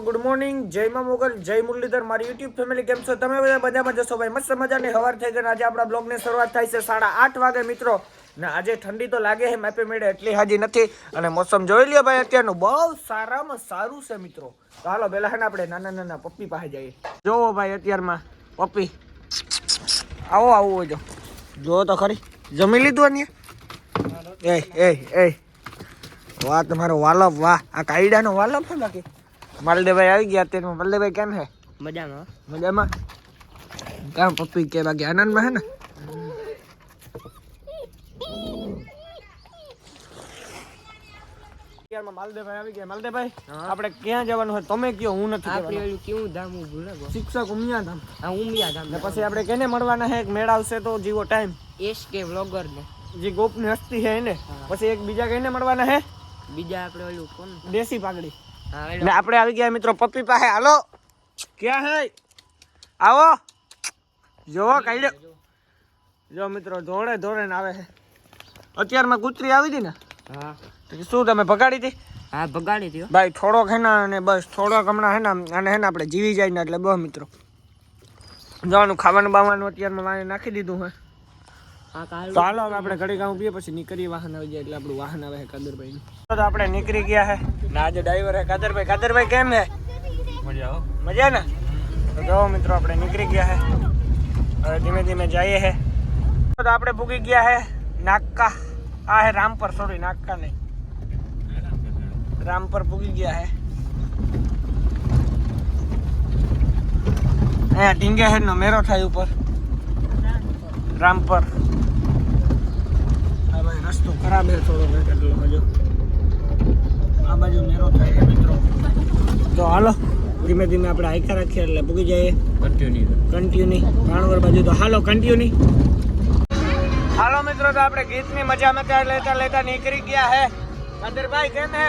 Good morning, જય મા મોગલ, જય મુરલીધર, મારી યુટ્યુબ ફેમિલી કેમ છો તમે? બધામાં જશો ભાઈ. મસ્ત મજાની હવાર થઈ ગઈ. આજે આપણા બ્લોગની શરૂઆત થાય છે 8:30 વાગે મિત્રો. ને આજે ઠંડી તો લાગે છે, માપે મેળે એટલી હાજી નથી. અને મોસમ જોઈ લ્યો ભાઈ, અત્યારનું બહુ સારામાં સારું છે મિત્રો. તો હાલો પેલા હે ને આપણે નાના પપ્પી પાસે જઈએ. જોવો ભાઈ અત્યારમાં પપ્પી, આવો હોય જો તો ખરી. જમી લીધું ને? એ વાહ તમારો વાલપ, વાહ આ કાયડાનો વાલપ છે બાકી. માલદેભાઈ આવી ગયા અત્યારમાં. માલદેભાઈ કેમ છે? મજામાં કેમ પપ્પી કે બાકી આનંદમાં હે ને? માલદેભાઈ આવી ગયા. માલદેભાઈ આપણે ક્યાં જવાનું હોય તમે કયો, હું નથી કહેવાનું. કેવું ધામ ભૂલે શિક્ષક ઉમિયા ધામ. હા ઉમિયા ધામ. ને પછી આપણે કેને મળવાના છે? મેળ આવશે તો જીવો ટાઈમ. SK વ્લોગર ને જે ગોપની હસ્તી છે એને. પછી એક બીજા કઈને મળવાના છે? બીજા આપણે ઓલું કોણ દેશી પાઘડી. હા ને આપણે આવી ગયા મિત્રો પપ્પી પાસે. હાલો ક્યાં હે? આવો જોવો કાઢ્યો. જો મિત્રો ધોળે ને આવે છે. અત્યારમાં કૂતરી આવી હતી ને? હા. શું તમે ભગાડી હતી? હા ભગાડી દીધો ભાઈ. થોડોક હે ને બસ થોડોક હમણાં હે ને અને હે ને આપણે જીવી જાય ને એટલે બહુ મિત્રો જવાનું ખાવાનું બાવાનું અત્યારમાં વાને નાખી દીધું હે. તો હાલો હવે આપણે ઘડી કામ પીએ પછી નીકળીએ. વાહન આવી જાય એટલે આપણું વાહન આવે છે કાદરભાઈ. તો આપણે નીકળી ગયા છે ને આજે ડ્રાઈવર હે કાદરભાઈ. કાદરભાઈ કેમ છે? મજા ને? તો જો મિત્રો આપણે નીકળી ગયા છે. હવે ધીમે ધીમે જઈએ છે. તો આપણે પૂગી ગયા છે નાકા. આ હે રામપર, સોરી નાકા નહીં, રામપર પૂગી ગયા છે. અહીંયા ટીંગે હેડ નો મેરો થાય ઉપર રામપર. હા ભાઈ રસ્તો ખરાબ છે થોડો એટલો હજુ. આ બાજુ મેરો થાય છે મિત્રો. તો હાલો ધીમે ધીમે આપણે આખા રાખીએ એટલે પૂગી જઈએ. કન્ટિન્યુ ભાણવર બાજુ. તો હાલો કન્ટિન્યુ. હાલો મિત્રો તો આપણે ગીતની મજા લેતા નીકળી ગયા હે. કાદરભાઈ કેમ હે?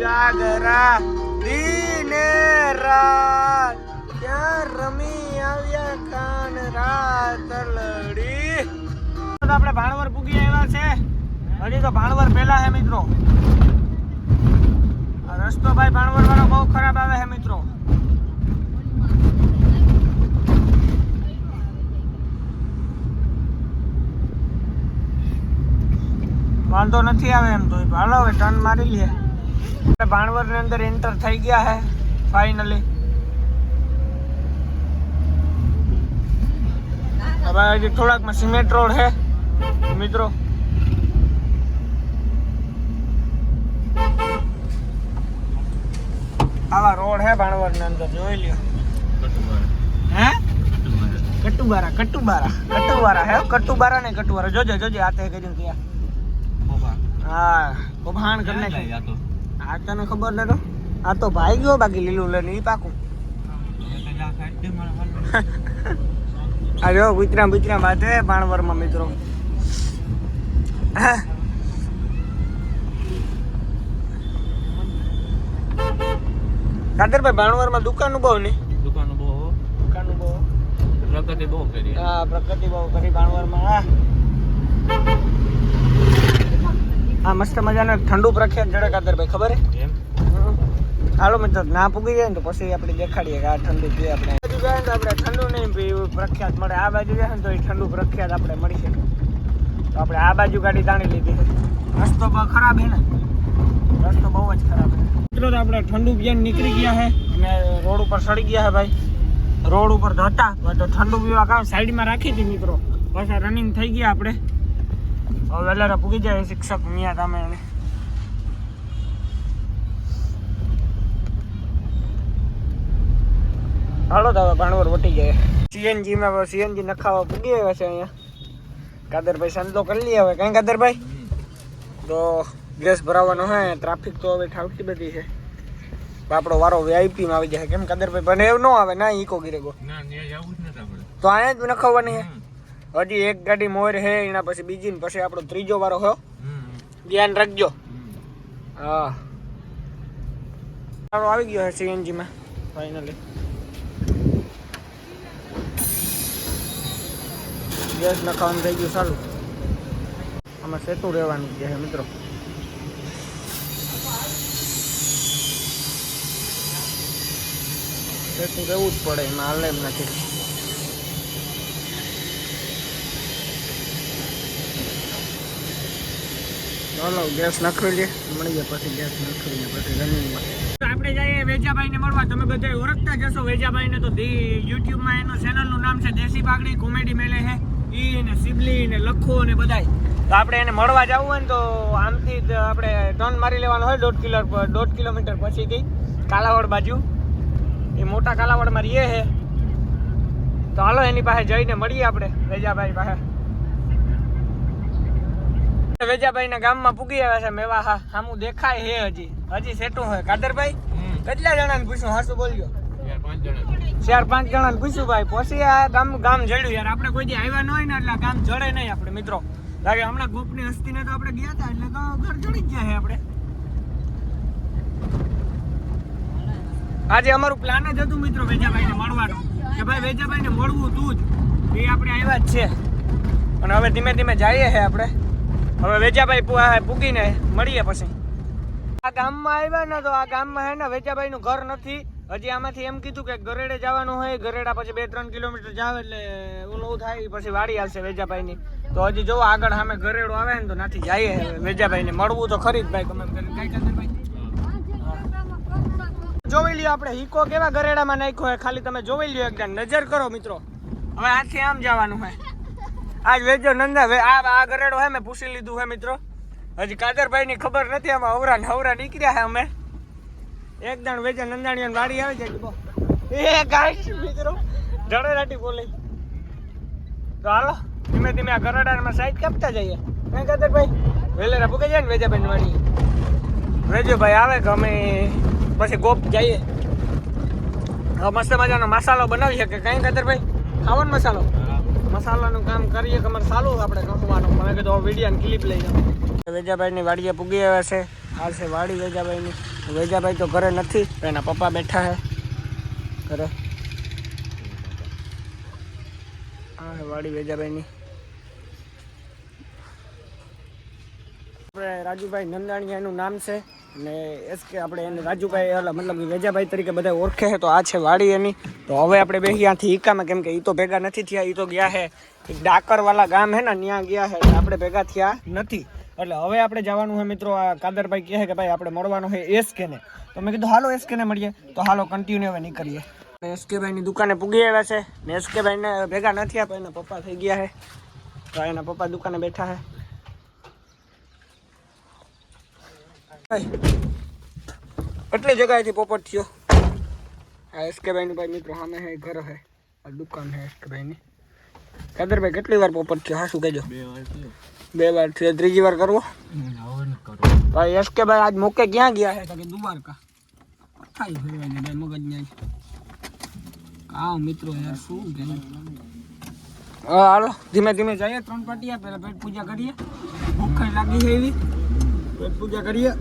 જાગરા દીને રાત ક્યાં રમી આવ્યા કાન રાત લડી. આપણે ભાણવર પૂગી આવ્યા છે. હજી તો ભાણવર પહેલા હે મિત્રો. આ રસ્તો ભાઈ ભાણવર વાળો બહુ ખરાબ આવે છે મિત્રો. વાંધો નથી આવે એમ તો. હાલો હવે ટર્ન મારી લઈએ. ભાણવર ની અંદર એન્ટર થઈ ગયા હે ફાઇનલી. હવે હજી થોડાકમાં સિમેન્ટ રોડ હે મિત્રો. આવા રોડ હે ભાણવર ની અંદર, જોઈ લ્યો. હે કટુબારા હે. કટુબારા ને કટુવારા. જોજે આતે કર્યું ત્યાં. હા કોભાણ કરને આ તને ખબર ન તો. આ તો ભાઈ ગયો બાકી લીલું લઈને ઈ પાકું. આ જો બુતરા બાતે ભાણવરમાં મિત્રો. કાદરભાઈ ભાણવરમાં દુકાનો બહુ ને? દુકાનો બહુ પ્રગતિ બહુ કરી. હા પ્રગતિ બહુ કરી ભાણવરમાં. આ મસ્ત મજાના ઠંડુ પ્રખ્યાત જડે કાદરભાઈ, ખબર હે? હાલો મિત્રો ના પૂગી જાય ને તો પછી આપણે દેખાડીએ કે આ ઠંડુ પીએ. આપણે બાજુ જાય તો આપણે ઠંડુ નહીં પીવું પ્રખ્યાત મળે. આ બાજુ જાય ને તો એ ઠંડુ પ્રખ્યાત આપણે મળી શકે. તો આપણે આ બાજુ ગાડી તાણી લીધી છે. રસ્તો બહુ ખરાબ છે ને, રસ્તો બહુ જ ખરાબ છે મિત્રો. તો આપણે ઠંડુ પીને નીકળી ગયા છે અને રોડ ઉપર સડી ગયા છે ભાઈ. રોડ ઉપર હતા તો ઠંડુ પીવા કામ સાઈડમાં રાખી હતી મિત્રો. પાછા રનિંગ થઈ ગયા આપણે. હવે વહેલા પૂગી જાય શિક્ષક મિયા તમે. હાલો તો હવે ભાણવર વટી જાય. સીએનજી નખાવા પૂગી આવ્યા છે અહીંયા. કાદરભાઈ સંતો કરી લઈએ હવે. કઈ કાદરભાઈ તો ગેસ ભરાવાનો હે. ટ્રાફિક તો હવે ઠાવકી બધી છે. આપણો વારો VIP માં આવી જાય. કેમ કાદરભાઈ? બને એવું ન આવે ના ઈકો ગીરે ગો. તો અહીંયા જ નખાવવાની છે. હજી એક ગાડી મોર હે એના પછી બીજી ને પછી આપણો ત્રીજો વારો હો. ધ્યાન રાખજો. હા સારો આવી ગયો છે સીએનજી માં ફાઇનલી. ગેસ નખાવાનું થઈ ગયું ચાલુ. આમાં સેતું રહેવાનું છે મિત્રો. સેતું રહેવું જ પડે એમાં હાલે એમ નથી. ચાલો ગેસ નાખી લઈએ મળીએ પછી ગેસ નાખીને પછી રનિંગમાં આપણે જઈએ વેજાભાઈ ને મળવા. તમે બધા ઓળખતા જશો વેજાભાઈ ને. તો યુટ્યુબ માં એનું ચેનલ નું નામ છે દેશી પાઘડી કોમેડી મેલે છે. ઈ ને સિબલી ને લખો ને બધાય. તો આપણે એને મળવા જવું હોય ને તો આમથી આપણે ટર્ન મારી લેવાનો હોય 1.5 કિલોમીટર પછીથી કાલાવડ બાજુ. એ મોટા કાલાવડમાં રહીએ છે. તો હાલો એની પાસે જઈને મળીએ આપણે વેજાભાઈ પાસે. વેજાભાઈ ના ગામમાં પૂગી આવ્યા છે. મેવા હા સામું દેખાય હે. હજી સેટું હોય. કાદરભાઈ કેટલા જણા ને પૂછ્યું? હાસુ બોલ્યો. 4-5 જણા ને પૂછ્યું ભાઈ. પછી આ ગામ જડ્યું યાર. આપણે કોઈ દી આવ્યા ન હોય ને એટલે ગામ જડે નહીં આપણે મિત્રો. લાગે હમણાં ગોપની હસ્તીને તો આપણે ગયા હતા એટલે ઘર જડી જ જાય આપણે. આજે અમારું પ્લાન જ હતું મિત્રો વેજાભાઈ ને મળવાનું કે ભાઈ વેજાભાઈ ને મળવું તું જ. એ આપણે આવ્યા જ છે અને હવે ધીમે ધીમે જઈએ છે આપણે. હવે વેજાભાઈ પૂગીને મળીએ પછી. આ ગામમાં આવ્યા ને તો આ ગામમાં હે ને વેજાભાઈ નું ઘર નથી. હજી આમાંથી એમ કીધું કે ગરેડે જવાનું હોય. ગરેડા પછી 2-3 કિલોમીટર જાવ એટલે ઓલું થાય પછી વાડી આવશે વેજાભાઈ ની. તો હજી જો આગળ સામે ગરેડો આવે ને તો નાથી જઈએ વેજાભાઈ ને મળવું તો ખરી જ ભાઈ. તમે કઈ કાદરભાઈ જોઈ લ્યો આપણે ઈકો કેવા ગરેડામાં નાખ્યો હોય. ખાલી તમે જોઈ લ્યો એકદમ નજર કરો મિત્રો. હવે આથી આમ જવાનું હોય. આજ વેજો નંદા આ ગરેડો હે મેં પૂછી લીધું હે મિત્રો. હજી કાદરભાઈ ની ખબર નથી. આમાં હવરા નીકળ્યા હે અમે. એકદમ વેજો નંદાણી વાડી આવે છે એ ગાઈસ મિત્રો જડેરાટી બોલે. તો હાલો ધીમે ધીમે આ ગરેડામાં સાઈડ કાપતા જઈએ. કઈ કાદરભાઈ વેલેરા પૂકે જાય ને વેજાભાઈ ની વાડી. વેજોભાઈ આવે કે અમે પછી ગોપ જઈએ. મસ્ત મજાનો મસાલો બનાવી શકે. કઈ કાદરભાઈ ખાવાનો મસાલો મસાલાનું કામ કરીએ કે અમારે ચાલુ આપણે કહવાનું. મને કીધું વિડીયો ક્લિપ લઈ જાઓ. વેજાભાઈની વાડીએ પૂગી આવ્યા છે. આ છે વાડી વેજાભાઈની. વેજાભાઈ તો ઘરે નથી. એના પપ્પા બેઠા છે ઘરે. આ વાડી વેજાભાઈની. આપણે રાજુભાઈ નંદાણીયા એનું નામ છે અને એસકે આપણે એને રાજુભાઈ મતલબ કે વેજાભાઈ તરીકે બધા ઓળખે છે. તો આ છે વાડી એની. તો હવે આપણે બે ત્યાંથી ઈકામાં કેમ કે એ તો ભેગા નથી થયા. એ તો ગયા છે એક ડાકરવાળા ગામ હે ને ત્યાં ગયા છે. આપણે ભેગા થયા નથી. એટલે હવે આપણે જવાનું હોય મિત્રો. આ કાદરભાઈ કહે કે ભાઈ આપણે મળવાનું હોય એસકે ને. તો મેં કીધું હાલો એસકે ને મળીએ. તો હાલો કન્ટિન્યુ હવે નીકળીએ. એસકે ભાઈની દુકાને પૂગી આવ્યા છે ને એસકે ભાઈને ભેગા નથી આપ્યા. એના પપ્પા થઈ ગયા છે. તો એના પપ્પા દુકાને બેઠા છે. એટલી જગ્યાએથી પોપટ થયો. આ એસકે ભાઈનું ભાઈ મિત્રો સામે હે ઘર હે. આ દુકાન હે એસકે ભાઈની. કાદરભાઈ કેટલી વાર પોપટ થયો? હા શું કહેજો. 2 વાર થયો. ત્રીજી વાર કરવો ભાઈ. એસકે ભાઈ આજ મોકે ક્યાં ગયા છે? કે દ્વારકા થાય ફરવા ગયા ભાઈ મગજ ને કામ મિત્રો યાર શું કે. હાલો ધીમે ધીમે જઈએ. 3 પાટિયા પહેલા પેટ પૂજા કરીએ. ભૂખ લાગી છે એવી. પેટ પૂજા કરીએ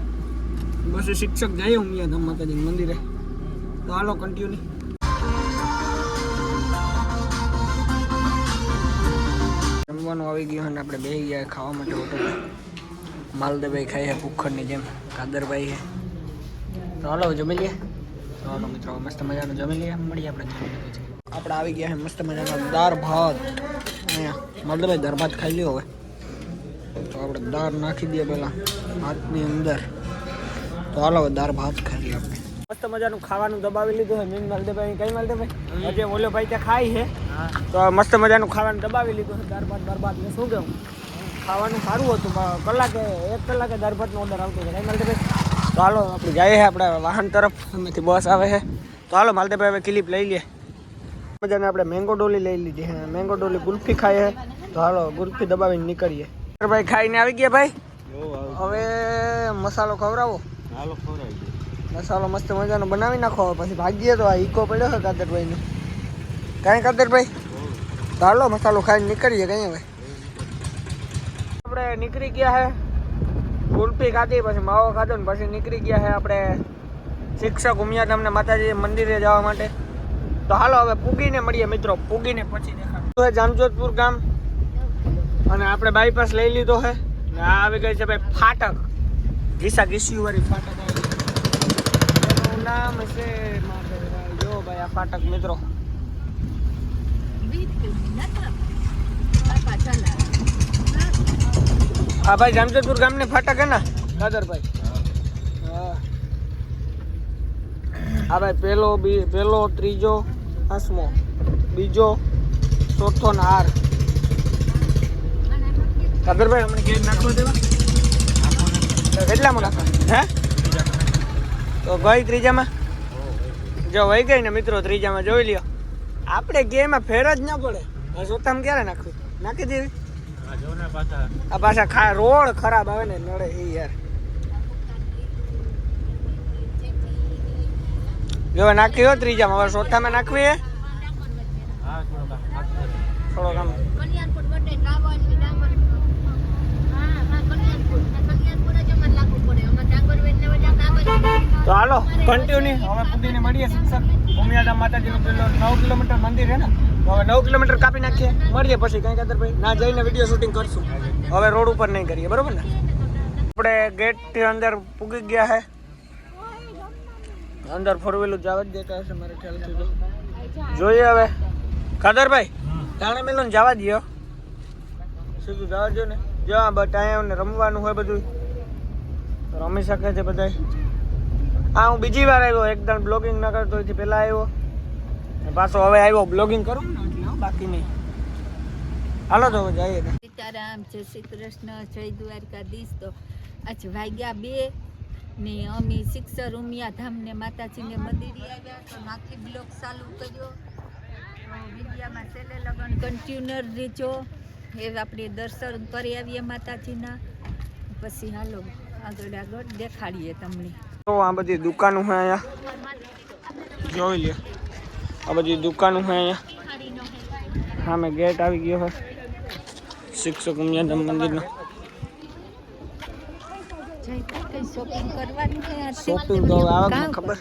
પછી શિક્ષક જઈએ ઉમિયા માતાજી મંદિરે. તો હાલો કન્ટિન્યુ. જમવાનું આવી ગયું અને આપણે બેસી ગયા ખાવા માટે હોટલ. માલદેભાઈ ખાઈ છે ભૂખરની જેમ. કાદરભાઈ છે. તો હાલો જમી લઈએ. તો હાલો મિત્રો મસ્ત મજાનું જમી લઈએ. મળીએ આપણે આપણે આવી ગયા છે મસ્ત મજાના દાળ ભાત. અહીંયા માલદેભાઈ દાળ ભાત ખાઈ લ્યો. હવે તો આપણે દાળ નાખી દઈએ પહેલાં ભાતની અંદર. તો હાલો દાળ ભાત ખાઈ લઈએ આપણે. મસ્ત મજાનું ખાવાનું દબાવી લીધું છે. મીન માલદેભાઈ કઈ માલદેભાઈ હજે ઓલો ભાઈ ત્યાં ખાઈ છે. તો મસ્ત મજાનું ખાવાનું દબાવી લીધું છે. દાળ ભાત ને શું કહું ખાવાનું સારું હતું. 1 કલાકે દાળ ભાતનો ઓર્ડર આવતો છે. કઈ માલદેભાઈ તો હાલો આપણે જઈએ આપણે વાહન તરફ. અહીંથી બસ આવે છે. તો હાલો માલદેભાઈ હવે ક્લિપ લઈ લઈએ. મજાને આપણે મેંગો ડોલી લઈ લીધી છે. મેંગો ડોલી ગુલ્ફી ખાઈએ. તો હાલો ગુલ્ફી દબાવીને નીકળીએ. ભાઈ ખાઈને આવી ગયા ભાઈ. હવે મસાલો ખવડાવો. મસાલો મસ્ત મજાનો બનાવી નાખો. પછી ભાગીએ. તો આ ઈકો પડ્યો છે કાદરભાઈ ને. કાંઈ કાદરભાઈ તો હાલો મસાલો ખાઈને નીકળીએ કઈ હવે આપણે નીકળી ગયા હે કુલ્ફી ખાધી પછી માવો ખાધો ને પછી નીકળી ગયા હે આપણે શિક્ષક ઉમિયાધામને માતાજી મંદિરે જવા માટે તો હાલો હવે પૂગીને મળીએ મિત્રો પૂગીને પછી દેખાડું જામજોધપુર ગામ અને આપણે બાયપાસ લઈ લીધો છે ને આ આવી ગઈ છે ભાઈ ફાટક ઘીસા ઘીસ્યું વાળી ફાટક એનું નામ છે જો ભાઈ આ ફાટક મિત્રો હા ભાઈ જામજોધપુર ગામની ફાટક હે ને દાદરભાઈ હા ભાઈ પેલો ત્રીજો પાંચમો બીજો ચોથો ને હાર કાદરભાઈ અમને ગેટ નાખવા દેવા કેટલામાં નાખવા હે તો ગઈ ત્રીજામાં જો વહી ગઈ ને મિત્રો ત્રીજામાં જોઈ લ્યો આપણે ગેમાં ફેર જ ના પડે ચોથામાં ક્યારે નાખવું નાખી દેવી આ પાછા રોડ ખરાબ આવે ને નડે એ યાર જો નાખી હો ત્રીજામાં હવે ચોથામાં નાખવી હે થોડોક આમ તો હાલો કન્ટિન્યુ હવે પૂગીને મળીએ શિક્ષક ઉમિયાધામ માતાજીનું પેલો 9 કિલોમીટર મંદિર છે ને હવે 9 કિલોમીટર કાપી નાખીએ મળીએ પછી કઈ કાદરભાઈ ના જઈને વિડીયો શૂટિંગ કરશું હવે રોડ ઉપર નહીં કરીએ બરોબર ને આપણે ગેટ થી અંદર પૂગી ગયા છે અંદર ફોર વ્હીલર જવા જ દેતા હશે મારે ખ્યાલથી તો જોઈએ હવે કાદરભાઈ તાણે મેલોને જવા દો સીધું જવા દો ને જો આ બટાયા ને રમવાનું હોય બધું રમી શકે છે બધા હા હું બીજી વાર આવ્યો એકદમ બ્લોગિંગ ન કરતો એથી પહેલા આવ્યો પાછો હવે આવ્યો બ્લોગિંગ કરું ને એટલે બાકી નહીં હાલો તો જઈએ સીતારામ જય શ્રી કૃષ્ણ જય દ્વારકાધીશ તો આજ વાગ્યા 2 ને અમે શિક્ષર ઉમિયાધામ ને માતાજીને મંદિરે આવ્યા તો નાખી બ્લોગ ચાલુ કર્યો વિદ્યામાં છેલ્લે લગન કન્ટિન્યુઅર રીચો એ આપણે દર્શન કરી આવીએ માતાજીના પછી હાલો આગળ દેખાડીએ તમને તો આ બધી દુકાનો છે અહીંયા જોઈ લ્યો આ બધી દુકાનો છે અહીંયા સામે ગેટ આવી ગયો છે શિક્ષક ઉમિયાધામ મંદિરનો શોપિંગ તો આવે ખબર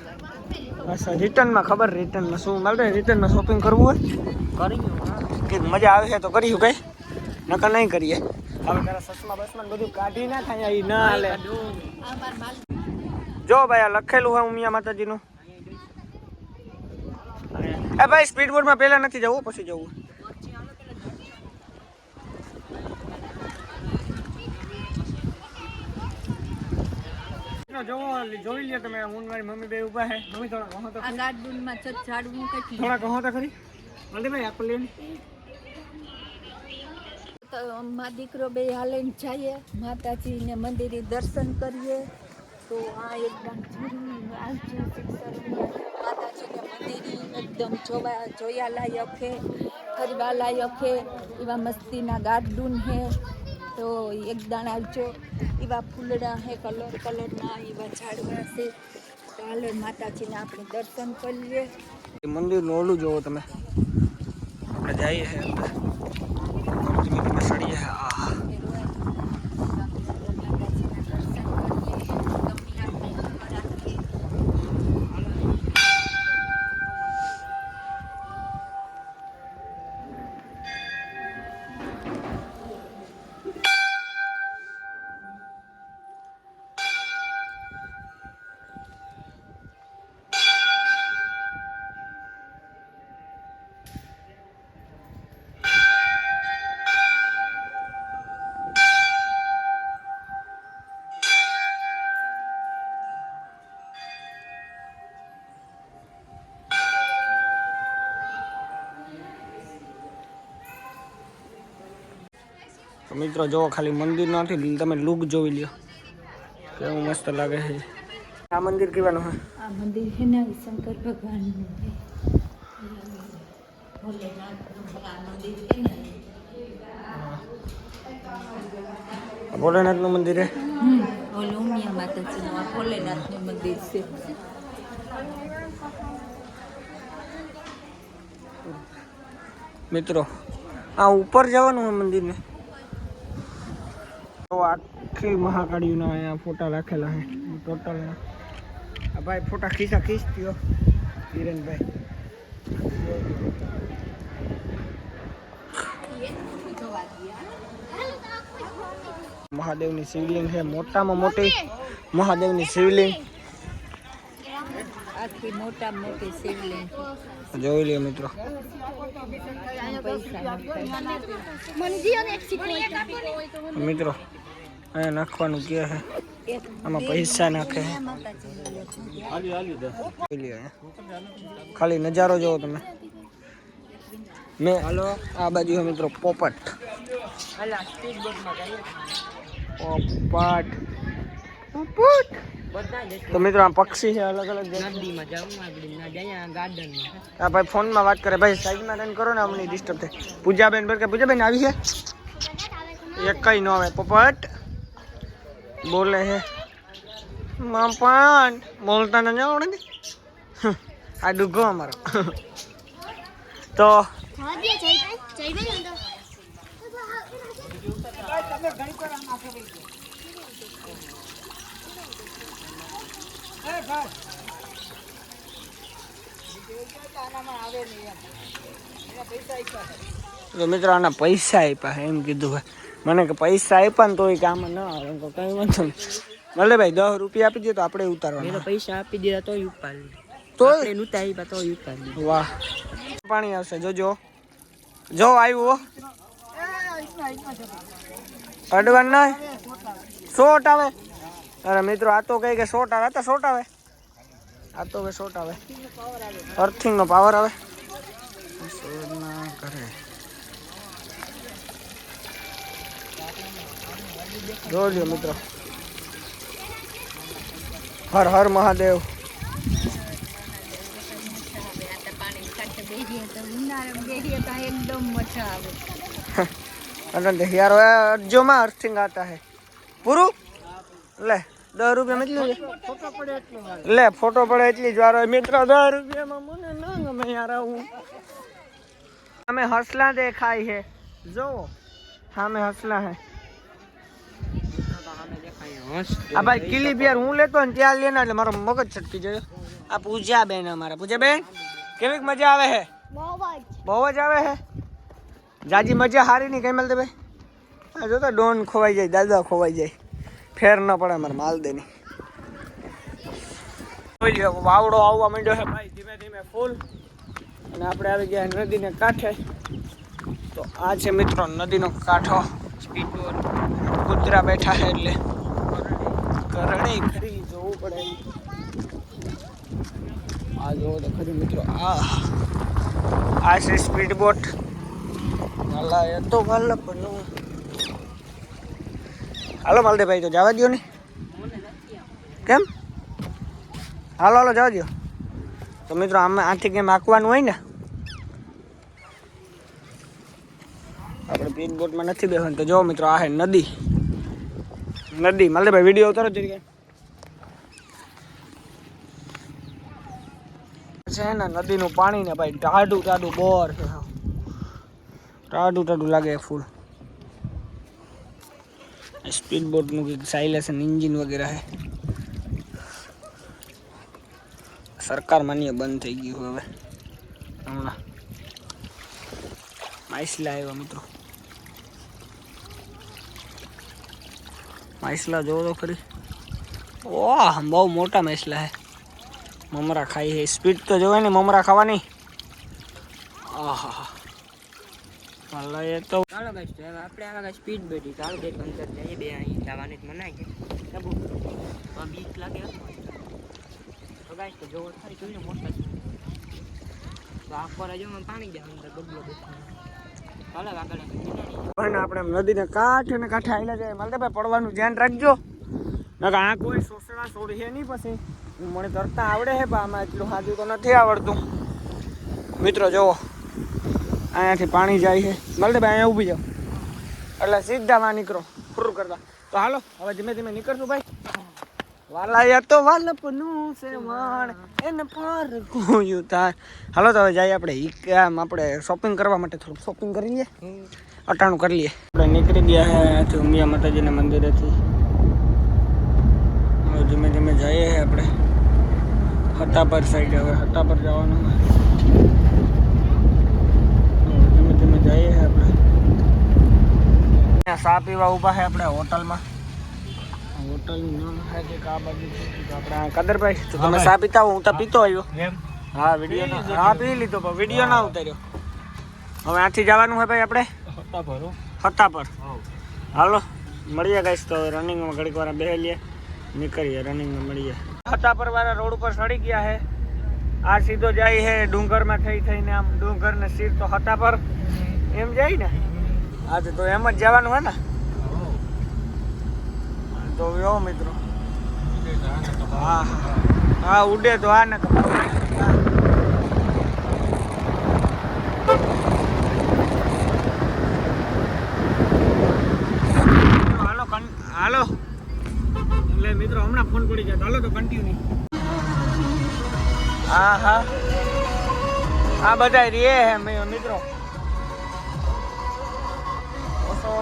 અચ્છા રિટર્નમાં ખબર રિટર્નમાં શું મારે રિટર્નમાં શોપિંગ કરવું હોય કરી મજા આવે છે તો કરીશું કઈ નકર નહીં કરીએ હવે તારા સસમા બસમાં બધું કાઢી ના થાય એ ના હાલે જો ભાઈ આ લખેલું હોય ઉમિયા માતાજીનું એ ભાઈ સ્પીડ બોર્ડમાં પહેલા નથી જવું પછી જવું જોઈ લ્યો તમે હું મારી મમ્મી બે ઉભા હે મમ્મી થોડા કહો તો આ ગાર્ડનમાં ઝાડવું કેટલી થોડા કહો તો ખરી મળે ભાઈ આપણ લેવાની તો મા દીકરો બે હાલીને જઈએ માતાજીને મંદિરે દર્શન કરીએ તો આ એકદમ માતાજીને મંદિરે એકદમ જોયા લાયક છે ફરવા લાયક છે એવા મસ્તીના ગાર્ડન છે તો એકદમ આવજો એવા ફૂલડા છે કલરના એવા ઝાડવા છે તો હાલે માતાજીને આપણે દર્શન કરીએ મંદિરનું ઓલું જોવો તમે આપણે જઈએ છે અંદર સડીએ મિત્રો જો ખાલી મંદિર નથી તમે લુક જોઈ લ્યો કેવું મસ્ત લાગે છે આ મંદિર કેવાનું છે આ મંદિર છે ને શંકર ભગવાનનું છે ભોલેનાથનું આ મંદિર છે ને ભોલેનાથનું મંદિર છે ઓલું ઉમિયા માતાજીનું આ ભોલેનાથનું મંદિર છે મિત્રો આ ઉપર જવાનું હોય મંદિરને. તો આખી મહાકાળીના અહીંયા ફોટા રાખેલા છે ટોટલ. આ ભાઈ ફોટા ખીંચ્યો હિરેનભાઈ. મહાદેવની શિવલિંગ છે, મોટામાં મોટી મહાદેવની શિવલિંગ. આખી મોટામાં મોટી શિવલિંગ જોઈ લ્યો મિત્રો. મિત્રો અહીંયા નાખવાનું કે છે, આમાં પૈસા નાખે છે. ખાલી નજારો જોવો તમે. મેં હાલો આ બાજુ છે મિત્રો પોપટ. પોપટ તો મિત્રો આ પક્ષી છે અલગ અલગ નદીમાં જાઉં આગળ ગાર્ડનમાં. આ ભાઈ ફોનમાં વાત કરે. ભાઈ સાઈડમાં રન કરો ને, અમને ડિસ્ટર્બ થાય. પૂજાબેન બર કે પૂજાબેન આવી છે? એક કઈ ન આવે. પોપટ બોલે છે પણ બોલતા ન આવડે ને. આ ડુગો અમારો. તો મિત્રો આના પૈસા આપ્યા એમ કીધું ભાઈ મને, કે પૈસા આપ્યા ને તો કામ ન આવે. કઈ વાંધો નહીં. ભલે ભાઈ 10 રૂપિયા આપી દે તો આપણે ઉતારવાના. પૈસા આપી દીધા તો ઉપાડી તો ઉતારી તો ઉપાડી. વાહ પાણી આવશે જોજો. જો આવ્યું અડવાન ના શોટ આવે. અરે મિત્રો આ તો કઈ કે શોટ આવે. આ તો શોટ આવે. આ તો શોટ આવે. અર્થિંગ નો પાવર આવે. કરે જોજો મિત્રો. હર હર મહાદેવ. एकदम मजा आवे. अरे यार जो में अर्थिंग आता है पूरू ले 10 રૂપિયા में ले फोटो पड़े એટલી જ વાર. मित्र 10 રૂપિયામાં મને ના ગમે યાર. હું અમે હસલા દેખાય છે જો. હા મેં હસલા હે. આ ભાઈ કિલીપ યાર હું લેતો ને ત્યાં લેના એટલે મારો મગજ છટકી જાય. આ પૂજા બેન અમારા. પૂજા બેન કેવી મજા આવે છે? બહુ જ આવે છે. જાજી મજા હારી નહીં કઈ મળતે ભાઈ. આ જોતા ડોન ખોવાઈ જાય, દાદા ખોવાઈ જાય, ફેર ન પડે અમારે માલદેની. વાવડો આવવા માંડ્યો છે ભાઈ ધીમે ધીમે ફૂલ. અને આપણે આવી ગયા નદીને કાંઠે. તો આ છે મિત્રો નદીનો કાંઠો. કૂતરા બેઠા છે એટલે કરણી ખરી જોવું પડે. આ જોવો તો ખરી મિત્રો. આ છે સ્પીડ બોટ. હાલા એ તો ભાલા પણ હાલો માલદે ભાઈ તો જવા દો ને. કેમ? હાલો હાલો જવા દો. તો મિત્રો આમાં આથી કેમ આંકવાનું હોય ને. આપણે સ્પીડ બોટમાં નથી બેસવાનું. તો જો મિત્રો આ છે નદી. નદી માલદે ભાઈ વિડીયો ઉતારો જરી. છે ને નદીનું પાણી ને ભાઈ ટાઢું ટાઢું બોર છે. ટાઢું ટાઢું લાગે ફૂલ. સ્પીડ બોટનું કંઈક સાયલેશન એન્જિન વગેરે છે. સરકાર માન્ય બંધ થઈ ગયું હવે હમણાં. માઇસલા આવ્યા મિત્રો. માઇસલા જોવો તો ખરી. ઓહ બહુ મોટા માઇસલા છે. મમરા ખાઈ છે. સ્પીડ તો જોવે ને મમરા ખાવાની. આહા ભલા એ તો. ચાલો ગાઈસ તો હવે આપણે આવા સ્પીડ બેઠી. ચાલો બે અંદર જઈએ. બે અહીં જવાની જ મનાય છે. બીક લાગે તો ગાઈસ તો જોવો ખરી જોઈને મોટા છે. તો આ પર જો પાણી જાય અંદર બગલો બેઠો. ચાલો આગળ આપણે નદીને કાંઠે ને કાંઠે આવેલા જાય. માલતે ભાઈ પડવાનું ધ્યાન રાખજો. નકર આ કોઈ સોસડા છોડી છે નહીં. પછી મને તરતા આવડે છે પણ આમાં એટલું સાદું તો નથી આવડતું. મિત્રો જોવો અહીંયાથી પાણી જાય છે. માલતે ભાઈ અહીંયા ઊભી જાઓ એટલે સીધા માં નીકળો ફુર કરતા. તો હાલો હવે ધીમે ધીમે નીકળશું ભાઈ. વાલાયા તો વાલપનું છે વાણ એને પાર કોયું તાર. હાલો તો હવે જઈએ આપણે આમ આપણે શોપિંગ કરવા માટે થોડુંક શોપિંગ કરી લઈએ, અટાણું કરી લઈએ. આપણે નીકળી ગયા હે અહીંયાથી ઉમિયા માતાજીના મંદિરેથી. હવે ધીમે ધીમે જઈએ આપણે હતાપર સાઈડ. હવે હતાપર જવાનું હોય. ધીમે ધીમે જઈએ આપણે. ચા પીવા ઊભા છે આપણે હોટલમાં. હોટલનું નામ છે કે આ બાજુ આપણે કદરભાઈ તો તમે ચા પીતા હો? હું તો પીતો આવ્યો. હા વિડીયો હા પી લીધો પણ વિડીયો ના ઉતાર્યો. હવે આથી જવાનું છે ભાઈ આપણે હતાપર. હાલો મળીએ ગાઈસ. તો રનિંગમાં ઘડીક વાર બેસી લઈએ, નીકળીએ રનિંગમાં મળીએ. હતાપર વાળા રોડ ઉપર ચડી ગયા છે. આ સીધો જાય છે ડુંગરમાં થઈને આમ ડુંગર ને સીધ તો હતાપર એમ જાય ને. આજે તો એમ જ જવાનું હે ને. તો યો મિત્રો હા હા ઉડે તો આ ને હાલો હાલો એટલે મિત્રો હમણાં ફોન પડી જાય. હાલો તો કન્ટિન્યુ. હા હા આ બધા રે હે મિત્રો.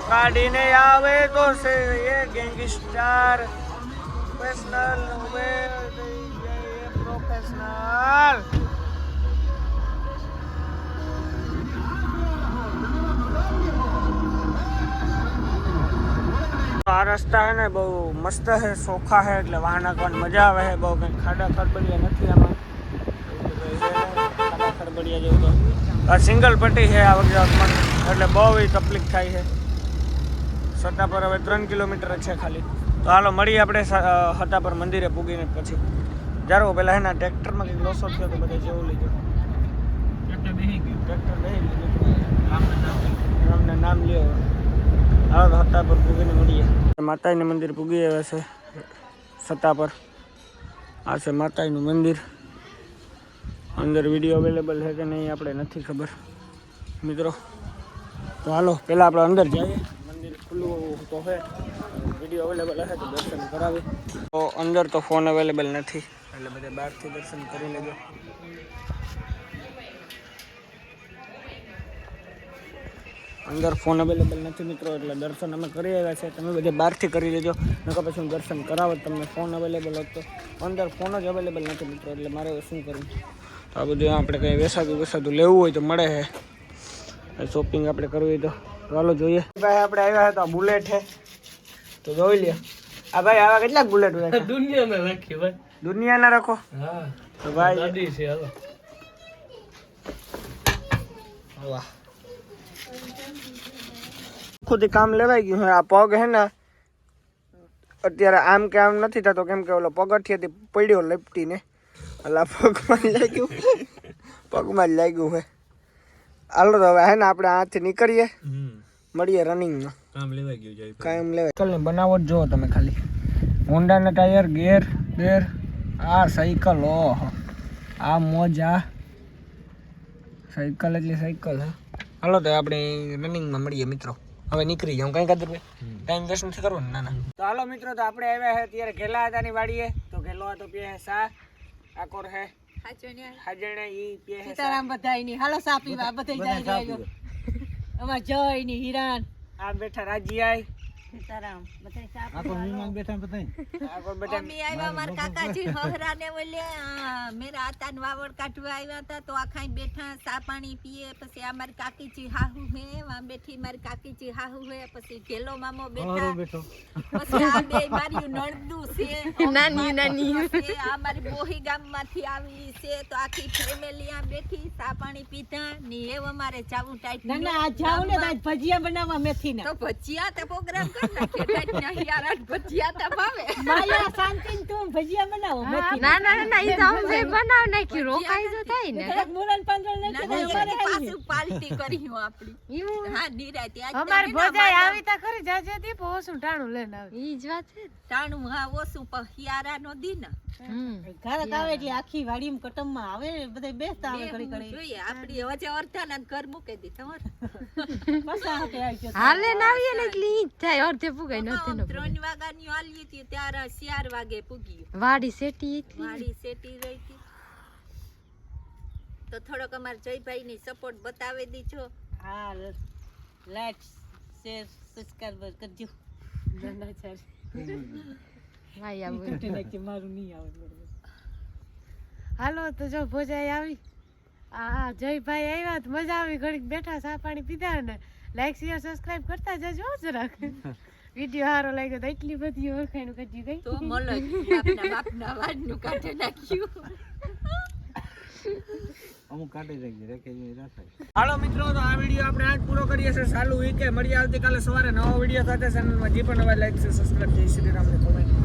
કાઢીને આવે તો છે એ ગેંગસ્ટર પ્રોફેશનલ પ્રોફેશનલ. આ રસ્તા હે ને બહુ મસ્ત હે, ચોખ્ખા હે એટલે વાહન હાંકવાની મજા આવે છે. બહુ કંઈ ખાડા ખરબડિયા નથી આમાં. ખાડા ખરબડિયા જેવું તો આ સિંગલ પટ્ટી છે આ વખતમાં એટલે બહુ તકલીફ થાય છે. સત્તાપર હવે 3 કિલોમીટર છે ખાલી. તો હાલો મળીએ આપણે હતાપર મંદિરે પૂગીને પછી. જારો પેલા એના ટ્રેક્ટરમાં કંઈક લોસો થયો તો બધા જેવું લીધું. ટ્રેક્ટર બેસી ગયું. રામને નામ લ્યો. હાલો હતાપર પૂગીને મળીએ. માતાજીનું મંદિર પૂગી આવ્યા છે સત્તાપર. આ છે માતાજીનું મંદિર. અંદર વિડીયો અવેલેબલ છે કે નહીં આપણે નથી ખબર મિત્રો. તો હાલો પહેલાં આપણે અંદર જઈએ. મંદિર ખુલ્લું તો છે, વિડીયો અવેલેબલ હશે તો દર્શન કરાવી. તો અંદર તો ફોન અવેલેબલ નથી એટલે બધે બહારથી દર્શન કરી લેજો. અંદર ફોન અવેલેબલ નથી મિત્રો એટલે દર્શન અમે કરી આવ્યા છે. તમે બધે બહારથી કરી લેજો, નકર પછી હું દર્શન કરાવત તમને. ફોન અવેલેબલ હોત તો અંદર ફોન જ અવેલેબલ નથી મિત્રો એટલે મારે શું કરવું. તો આ બધું આપણે કંઈ વેસાતું લેવું હોય તો મળે છે. શોપિંગ આપણે કરવી તો ચાલો જોઈએ. ભાઈ આપણે આવ્યા હતા બુલેટ છે તો જોઈ લે. આ ભાઈ આવા કેટલાક બુલેટ હોય દુનિયામાં રાખી ભાઈ? દુનિયાના રાખો. હા તો ભાઈ ગાડી છે. હાલો વાહ ખુદ કામ લેવાઈ ગયું. આ પગ હે ને અત્યારે આમ કે આમ નથી થતો કેમ કે ઓલો પગથિયાથી પડ્યો લપટીને એટલે પગમાં લાગ્યું. પગમાં જ લાગ્યું છે. હાલો તો હવે હે ને આપણે આથી નીકળીએ, મળીએ રનિંગમાં. કામ લેવાઈ ગયું જાય. કામ લેવાય. સાયકલની બનાવટ જુઓ તમે ખાલી. હોન્ડાના ટાયર, ગેર બેર. આ સાયકલ ઓહો આ મોજા સાયકલ એટલે સાયકલ હે. હાલો તો આપણે રનિંગમાં મળીએ મિત્રો. હવે નીકળી જાઉં કઈ કદર ટાઈમ વેસ્ટ નથી કરવો ને. ના ના તો હાલો મિત્રો તો આપણે આવ્યા છે ત્યારે ઘેલા હતાની વાડીએ. તો ઘેલો હતો પીએ હે સા. આ કોર હે હાજણે ઈ પીએ હે સીતારામ બધાયની. હાલો સા પીવા બધાય જાય. અમાર જય ની હિરાન આ બેઠા રાજીયાઈ સીતારામ બધાય સા પીવા. આ કોણ મહેમાન બેઠા બધાય? આ કોણ બેઠા? અમે આવ્યા માર કાકાજી હહરાને ઓલે મેરા આતાન વાવડ કાઢવા આવ્યા હતા તો આખાઈ બેઠા સા પાણી પીએ. પછી આ મારી કાકીજી હાહુ હે વા બેઠી મારી કાકીજી હાહુ હે. પછી ઘેલો મામો બેઠા. પછી આ બે મારી નણદુ છે નાની નાની. આ મારી બોહી ગામમાંથી આવી છે તો આખી ફેમિલી આ બેઠી સા પાણી પીધા ની. એવ અમારે જાવું ટાઈટ. ના ના આજ જાવ ને આજ ભજીયા બનાવવા મેથી ના. તો ભજીયા તો પ્રોગ્રામ કર નાખે ટાઈટ નહીં યાર. આજ ભજીયા તો ભાવે. માયા શાંતિ તું ભજીયા બનાવો મેથી. ના ના ના ઈ તો અમે બનાવ નાખી રોકાઈ જો થાય ને. મુરન પાંદળ નાખી અમારે પાછું પાર્ટી કરી હું આપડી. હા નિરાતે આજ અમાર ભજાય આવી તા ખરી જાજે દી પોસું ટાણું લેન આવે. ઈ જ વાત છે ટાણું. હા ઓસું પહિયારા નો દી ને ઘરે આવે એટલે આખી વાડીમ કટમમાં આવે બધા બેસતા આવે કરી કરી જોઈએ. આપડી વચ્ચે અર્થાના ઘર મૂકી દી તમાર પાછા હાટે આવી ગયો હાલે ના આવીએ ને એટલે ઈ જ થાય. અડધે પુગાઈ નથી આમ 3 વાગ્યાની હાલી હતી ત્યારે 4 વાગે પૂગ્યું વાડી સેટી વાડી સેટી રહી હતી તો થોડોક અમાર જયભાઈ ની સપોર્ટ બતાવી દીજો. હા લાઈક શેર સબસ્ક્રાઇબ કરજો. ભાઈ આવું મારું નહીં આવે. હાલો તો જો ભોજાઈ આવી આ જયભાઈ આવ્યા તો મજા આવી ઘડીક બેઠા ચા પાણી પીધા ને લાઈક શેર સબસ્ક્રાઇબ કરતા જજો જરાક વિડિયો સારો લાગ્યો તો એટલી બધી ઓળખાણ કરી ગઈ તો મલો બાપના વાડનું કાઢી નાખ્યું. અમુક કાઢી રાખજે રેખે રાખાય. હાલો મિત્રો, તો આ વિડીયો આપણે આજ પૂરો કરીએ છીએ. ચાલુ વીકે મળીએ આવતીકાલે સવારે નવો વિડીયો સાથે. ચેનલમાં જે પણ નવા લાઈક છે સબસ્ક્રાઇબ. જય શ્રી રામ ને કોમેન્ટ.